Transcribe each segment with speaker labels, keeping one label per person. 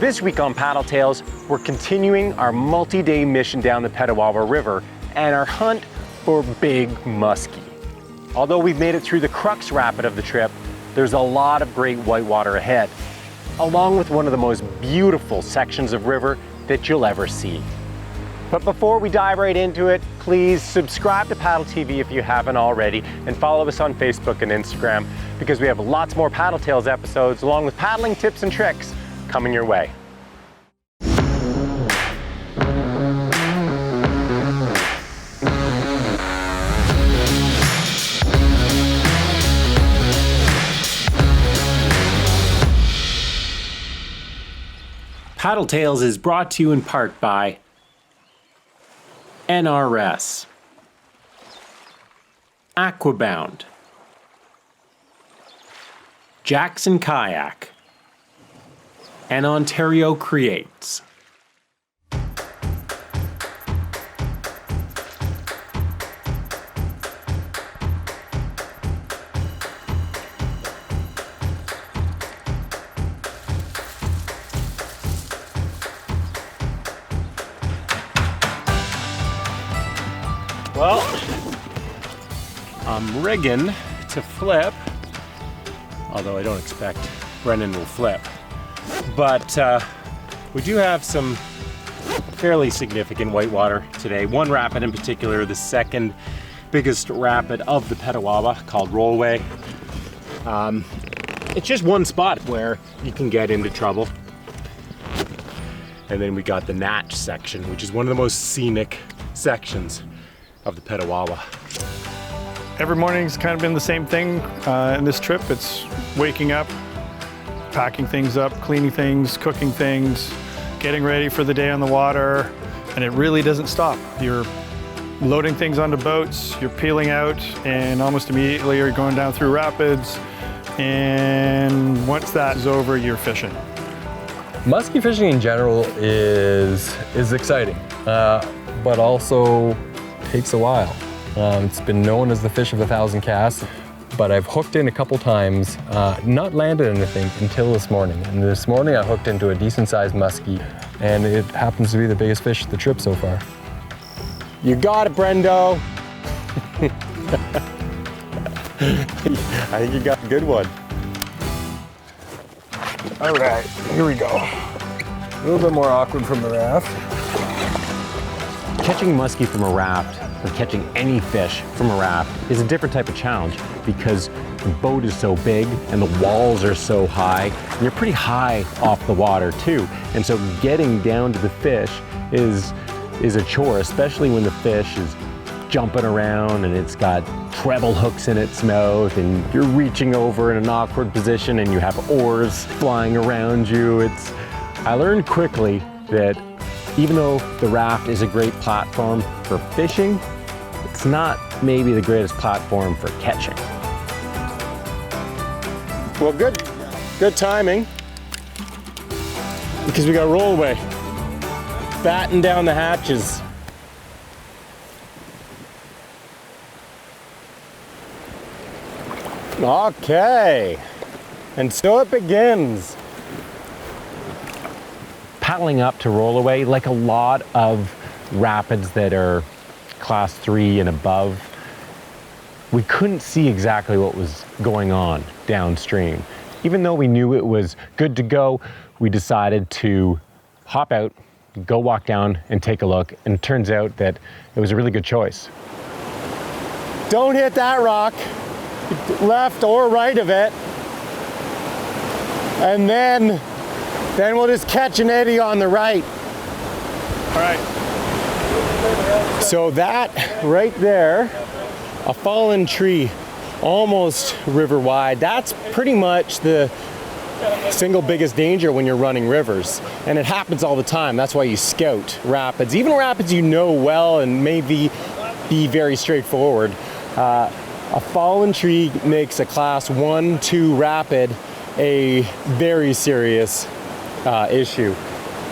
Speaker 1: This week on Paddle Tales, we're continuing our multi-day mission down the Petawawa River and our hunt for big muskie. Although we've made it through the Crux rapid of the trip, there's a lot of great whitewater ahead, along with one of the most beautiful sections of river that you'll ever see. But before we dive right into it, please subscribe to Paddle TV if you haven't already, and follow us on Facebook and Instagram because we have lots more Paddle Tales episodes along with paddling tips and tricks coming your way. Paddle Tales is brought to you in part by NRS, Aquabound, Jackson Kayak, and Ontario Creates. Well, I'm rigging to flip, although I don't expect Brendan will flip. But we do have some fairly significant whitewater today. One rapid in particular, the second biggest rapid of the Petawawa, called Rollaway. It's just one spot where you can get into trouble. And then we got the Natch section, which is one of the most scenic sections of the Petawawa.
Speaker 2: Every morning's kind of been the same thing in this trip. It's waking up, packing things up, cleaning things, cooking things, getting ready for the day on the water, and it really doesn't stop. You're loading things onto boats, you're peeling out, and almost immediately you're going down through rapids, and once that is over, you're fishing.
Speaker 3: Muskie fishing in general is exciting, but also takes a while. It's been known as the fish of 1,000 casts, but I've hooked in a couple times, not landed anything until this morning. And this morning I hooked into a decent sized muskie, and it happens to be the biggest fish of the trip so far.
Speaker 1: You got it, Brendo. I think you got a good one.
Speaker 2: All right, here we go. A little bit more awkward from the raft.
Speaker 1: Catching muskie from a raft, or catching any fish from a raft, is a different type of challenge because the boat is so big and the walls are so high, and you're pretty high off the water too. And so getting down to the fish is a chore, especially when the fish is jumping around and it's got treble hooks in its mouth and you're reaching over in an awkward position and you have oars flying around you. I learned quickly that even though the raft is a great platform for fishing, it's not maybe the greatest platform for catching. Well, good timing, because we got Rollaway batten down the hatches. Okay, and so it begins. Paddling up to Rollaway, like a lot of rapids that are class 3 and above, we couldn't see exactly what was going on downstream. Even though we knew it was good to go, we decided to hop out, go walk down and take a look, and it turns out that it was a really good choice. Don't hit that rock, left or right of it, and then we'll just catch an eddy on the right.
Speaker 2: All right.
Speaker 1: So that right there, a fallen tree, almost river wide, that's pretty much the single biggest danger when you're running rivers. And it happens all the time. That's why you scout rapids. Even rapids you know well and maybe be very straightforward. A fallen tree makes a class 1-2 rapid a very serious issue.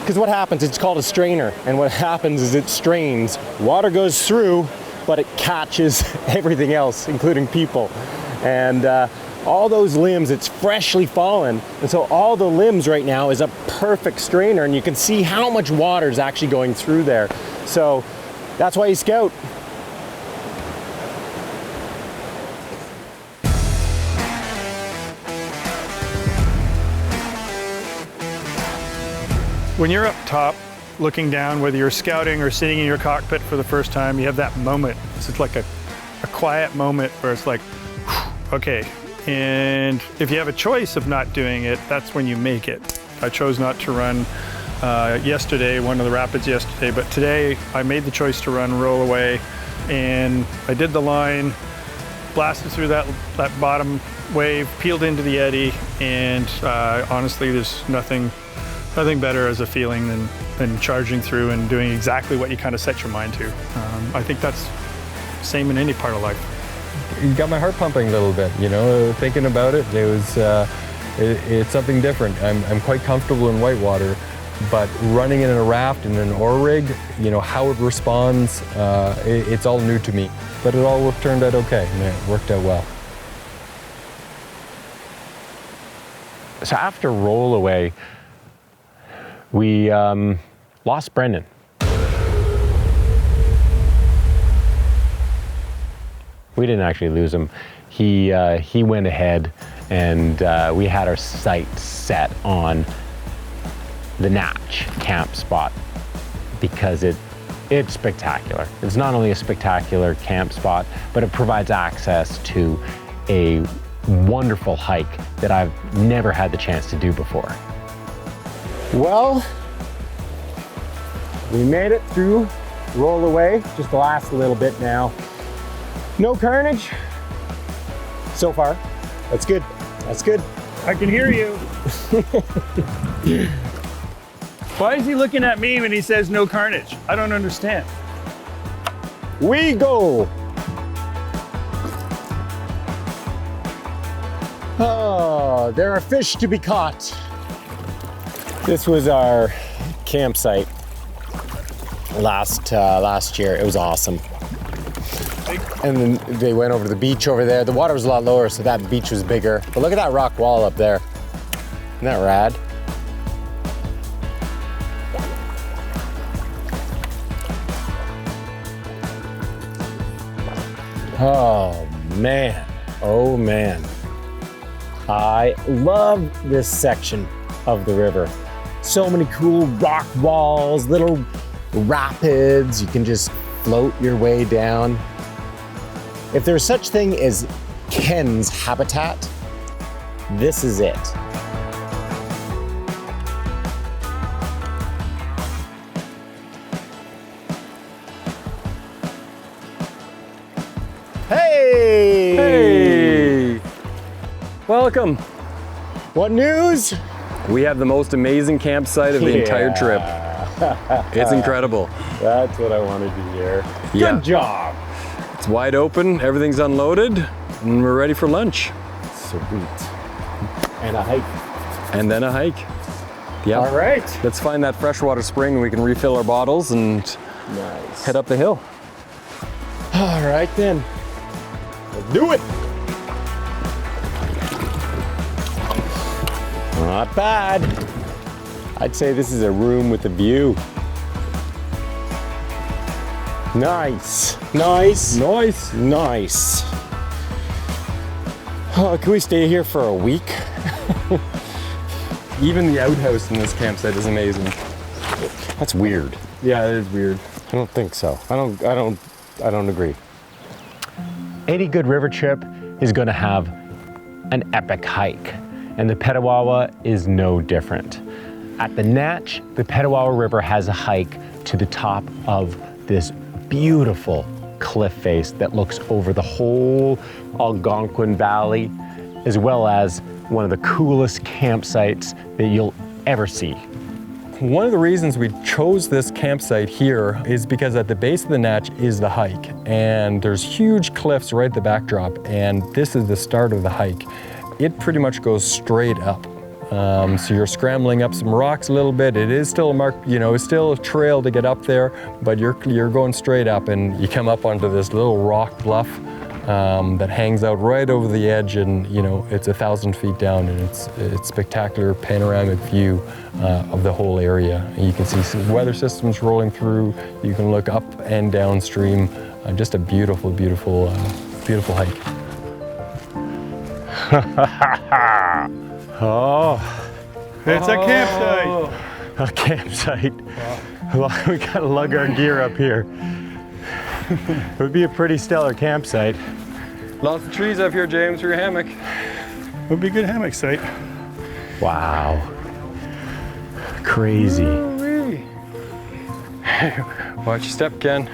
Speaker 1: Because what happens, it's called a strainer, and what happens is it strains. Water goes through, but it catches everything else, including people. And all those limbs, it's freshly fallen. And so all the limbs right now is a perfect strainer, and you can see how much water is actually going through there. So that's why you scout.
Speaker 2: When you're up top, looking down, whether you're scouting or sitting in your cockpit for the first time, you have that moment. It's like a quiet moment where it's like, okay. And if you have a choice of not doing it, that's when you make it. I chose not to run yesterday, one of the rapids yesterday, but today I made the choice to run Rollaway, and I did the line, blasted through that bottom wave, peeled into the eddy, and honestly, there's nothing better as a feeling than charging through and doing exactly what you kind of set your mind to. I think that's the same in any part of life.
Speaker 3: You got my heart pumping a little bit, you know, thinking about it. It was, it's something different. I'm quite comfortable in whitewater, but running in a raft and an oar rig, you know, how it responds, it's all new to me. But it all turned out okay, and it worked out well.
Speaker 1: So after Rollaway, we lost Brendan. We didn't actually lose him. He went ahead, and we had our sights set on the Natch camp spot because it's spectacular. It's not only a spectacular camp spot, but it provides access to a wonderful hike that I've never had the chance to do before. Well, we made it through Rollaway, just the last little bit now. No carnage so far. That's good. That's good.
Speaker 2: I can hear you. Why is he looking at me when he says no carnage? I don't understand.
Speaker 1: We go. Oh, there are fish to be caught. This was our campsite last year. It was awesome. And then they went over to the beach over there. The water was a lot lower, so that beach was bigger. But look at that rock wall up there. Isn't that rad? Oh man, oh man. I love this section of the river. So many cool rock walls, little rapids. You can just float your way down. If there's such thing as Ken's habitat, this is it. Hey!
Speaker 3: Hey! Welcome.
Speaker 1: What news?
Speaker 3: We have the most amazing campsite of the entire trip. It's incredible.
Speaker 1: That's what I wanted to hear.
Speaker 3: Yeah.
Speaker 1: Good job.
Speaker 3: It's wide open, everything's unloaded, and we're ready for lunch.
Speaker 1: Sweet. And a hike.
Speaker 3: And then a hike. Yeah.
Speaker 1: All right.
Speaker 3: Let's find that freshwater spring and we can refill our bottles and
Speaker 1: Nice.
Speaker 3: head up the hill.
Speaker 1: All right then. Let's do it. Not bad. I'd say this is a room with a view. Nice, nice,
Speaker 3: Nice.
Speaker 1: nice. Oh, can we stay here for a week?
Speaker 3: Even the outhouse in this campsite is amazing.
Speaker 1: That's weird.
Speaker 3: Yeah, it is weird.
Speaker 1: I don't think so. I don't agree. Any good river trip is going to have an epic hike, and the Petawawa is no different. At the Natch, the Petawawa River has a hike to the top of this beautiful cliff face that looks over the whole Algonquin Valley, as well as one of the coolest campsites that you'll ever see.
Speaker 3: One of the reasons we chose this campsite here is because at the base of the Natch is the hike, and there's huge cliffs right at the backdrop, and this is the start of the hike. It pretty much goes straight up. So you're scrambling up some rocks a little bit. It is still it's still a trail to get up there, but you're going straight up, and you come up onto this little rock bluff that hangs out right over the edge, and you know, it's 1,000 feet down, and it's spectacular panoramic view of the whole area. And you can see some weather systems rolling through. You can look up and downstream. Just a beautiful, beautiful, beautiful hike.
Speaker 1: Oh,
Speaker 2: It's a campsite.
Speaker 1: a campsite. Well, we gotta lug our gear up here. It would be a pretty stellar campsite.
Speaker 3: Lots of trees up here, James, for your hammock.
Speaker 2: Would be a good hammock site.
Speaker 1: Wow. Crazy.
Speaker 3: Watch your step, Ken.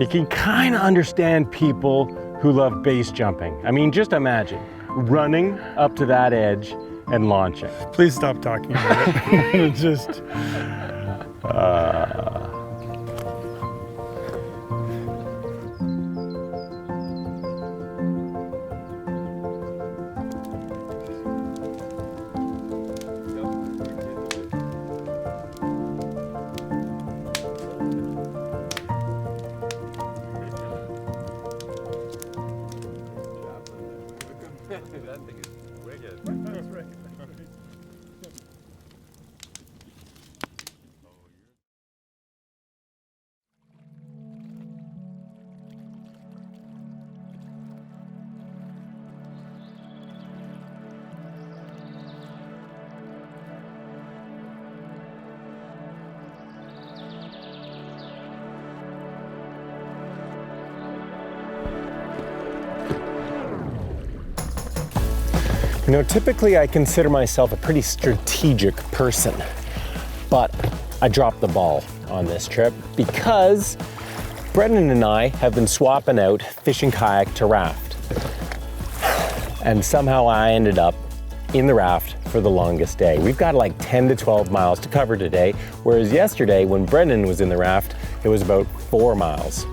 Speaker 1: You can kind of understand people who love base jumping. I mean, just imagine running up to that edge and launching.
Speaker 2: Please stop talking about it. Just.
Speaker 1: You know, typically I consider myself a pretty strategic person, but I dropped the ball on this trip because Brendan and I have been swapping out fishing kayak to raft. And somehow I ended up in the raft for the longest day. We've got like 10 to 12 miles to cover today, whereas yesterday when Brendan was in the raft, it was about 4 miles.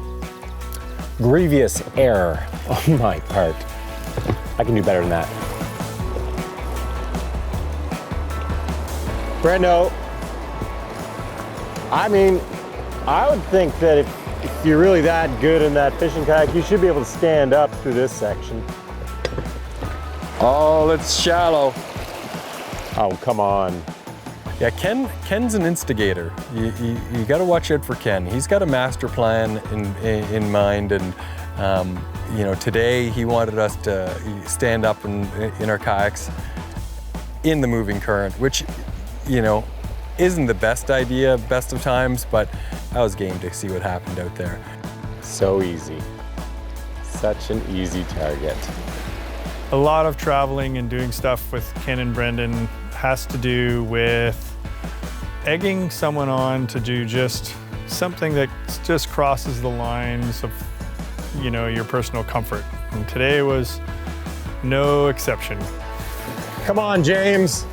Speaker 1: Grievous error on my part. I can do better than that. Brendo, I mean, I would think that if you're really that good in that fishing kayak, you should be able to stand up through this section.
Speaker 3: Oh, it's shallow.
Speaker 1: Oh, come on.
Speaker 3: Yeah, Ken's an instigator. You got to watch out for Ken. He's got a master plan in mind, and you know, today he wanted us to stand up in our kayaks in the moving current, which, you know, isn't the best idea best of times, but I was game to see what happened out there.
Speaker 1: So easy. Such an easy target.
Speaker 2: A lot of traveling and doing stuff with Ken and Brendan has to do with egging someone on to do just something that just crosses the lines of, you know, your personal comfort. And today was no exception.
Speaker 1: Come on, James.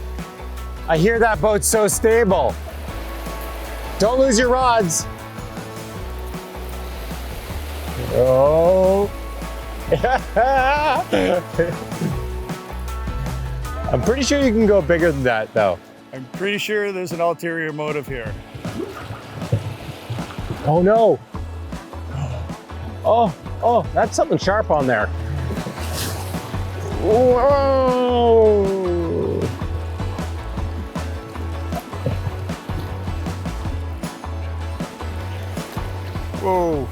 Speaker 1: I hear that boat's so stable. Don't lose your rods. Oh. I'm pretty sure you can go bigger than that, though.
Speaker 2: I'm pretty sure there's an ulterior motive here.
Speaker 1: Oh, no. Oh, that's something sharp on there. Whoa.
Speaker 2: Whoa.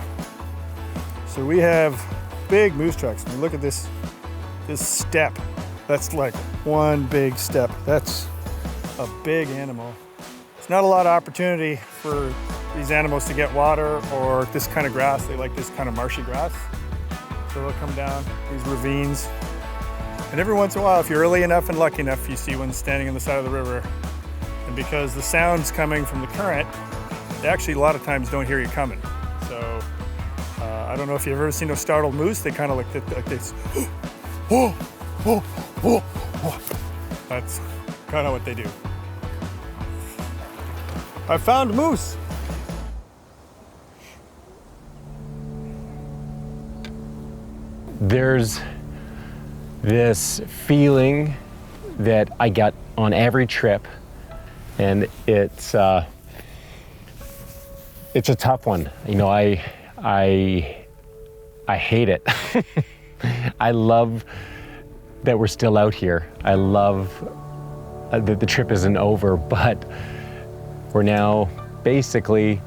Speaker 2: So we have big moose tracks. And look at this step. That's like one big step. That's a big animal. There's not a lot of opportunity for these animals to get water or this kind of grass. They like this kind of marshy grass. So they'll come down these ravines. And every once in a while, if you're early enough and lucky enough, you see one standing on the side of the river. And because the sound's coming from the current, they actually a lot of times don't hear you coming. So I don't know if you've ever seen a startled moose. They kind of like this. Whoa, whoa, whoa, whoa. That's kind of what they do. I found moose.
Speaker 1: There's this feeling that I get on every trip, and it's a tough one. You know, I I hate it. I love that we're still out here. I love that the trip isn't over, but we're now basically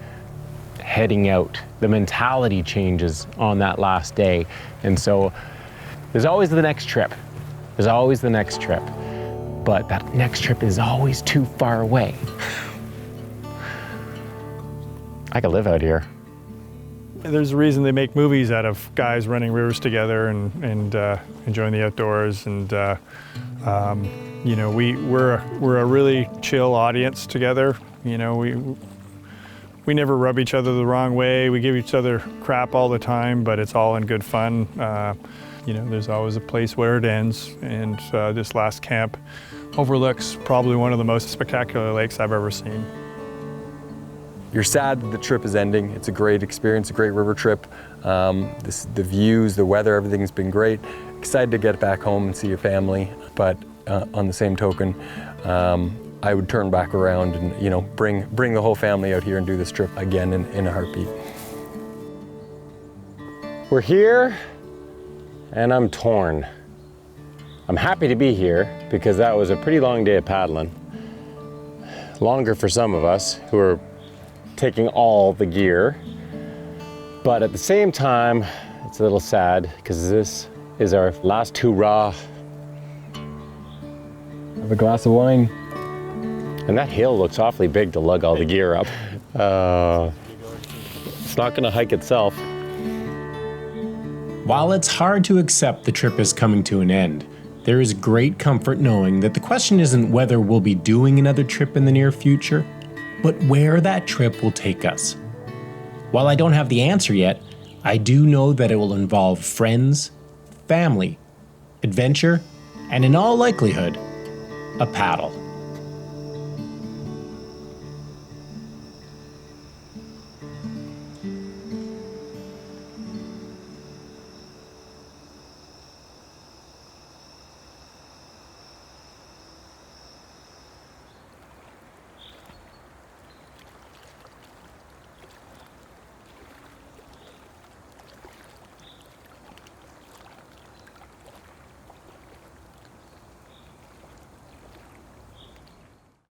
Speaker 1: heading out. The mentality changes on that last day. And so there's always the next trip. There's always the next trip. But that next trip is always too far away. I could live out here.
Speaker 2: There's a reason they make movies out of guys running rivers together and enjoying the outdoors. And you know, we're a really chill audience together. You know, we never rub each other the wrong way. We give each other crap all the time, but it's all in good fun. You know, there's always a place where it ends. And this last camp overlooks probably one of the most spectacular lakes I've ever seen.
Speaker 3: You're sad that the trip is ending. It's a great experience, a great river trip. The views, the weather, everything's been great. Excited to get back home and see your family, but on the same token, I would turn back around and, you know, bring the whole family out here and do this trip again in a heartbeat.
Speaker 1: We're here, and I'm torn. I'm happy to be here because that was a pretty long day of paddling. Longer for some of us who are taking all the gear. But at the same time, it's a little sad because this is our last hurrah.
Speaker 3: Have a glass of wine.
Speaker 1: And that hill looks awfully big to lug all the gear up. It's not gonna hike itself.
Speaker 4: While it's hard to accept the trip is coming to an end, there is great comfort knowing that the question isn't whether we'll be doing another trip in the near future, but where that trip will take us. While I don't have the answer yet, I do know that it will involve friends, family, adventure, and in all likelihood, a paddle.